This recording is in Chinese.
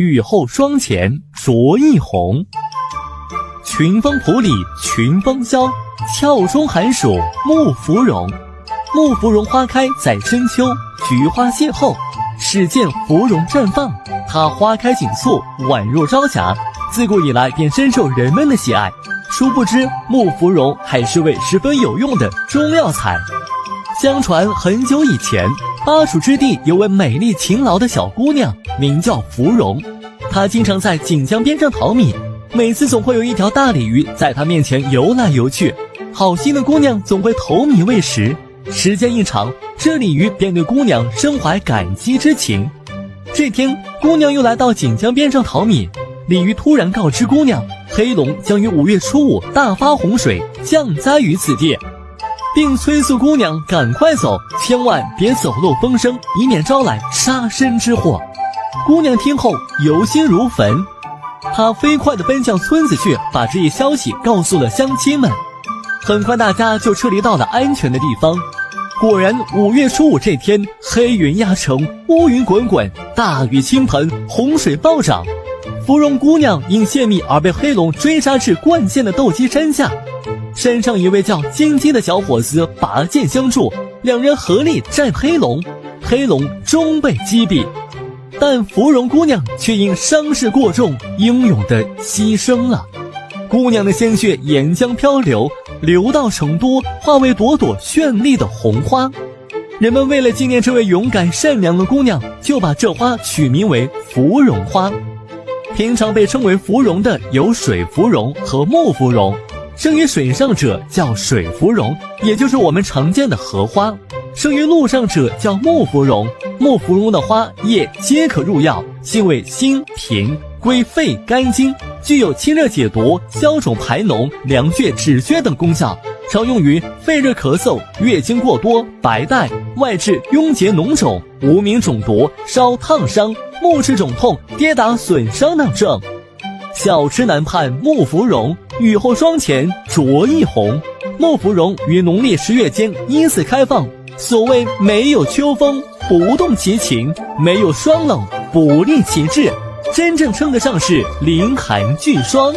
雨后霜前着一红。群芳圃里群芳销，俏中寒暑木芙蓉。木芙蓉花开在深秋，菊花邂逅，始见芙蓉绽放。它花开锦簇，宛若朝霞，自古以来便深受人们的喜爱。殊不知，木芙蓉还是味十分有用的中药材。相传很久以前，巴蜀之地有位美丽勤劳的小姑娘，名叫芙蓉。她经常在锦江边上淘米，每次总会有一条大鲤鱼在她面前游来游去。好心的姑娘总会投米喂食，时间一长，这鲤鱼便对姑娘深怀感激之情。这天，姑娘又来到锦江边上淘米，鲤鱼突然告知姑娘，黑龙将于5月初5大发洪水，降灾于此地，并催促姑娘赶快走，千万别走漏风声，以免招来杀身之祸。姑娘听后忧心如焚，她飞快地奔向村子去，把这一消息告诉了乡亲们。很快大家就撤离到了安全的地方。果然5月初5这天，黑云压城，乌云滚滚，大雨倾盆，洪水暴涨。芙蓉姑娘因泄密而被黑龙追杀至灌县的斗鸡山下，山上一位叫金鸡的小伙子拔剑相助，两人合力战黑龙，黑龙终被击毙。但芙蓉姑娘却因伤势过重，英勇地牺牲了。姑娘的鲜血沿江漂流，流到成都，化为朵朵绚丽的红花。人们为了纪念这位勇敢善良的姑娘，就把这花取名为芙蓉花。平常被称为芙蓉的有水芙蓉和木芙蓉，生于水上者叫水芙蓉，也就是我们常见的荷花；生于陆上者叫木芙蓉。木芙蓉的花叶皆可入药，性味辛平，归肺肝经，具有清热解毒、消肿排脓、凉血止血等功效，常用于肺热咳嗽、月经过多、白带、外痔痈结脓肿、无名肿毒、烧烫伤、目赤肿痛、跌打损伤等症。小池南畔木芙蓉，雨后霜前着一红。木芙蓉于农历10月间依次开放。所谓没有秋风不动其情，没有霜冷不立其志，真正称得上是凌寒拒霜。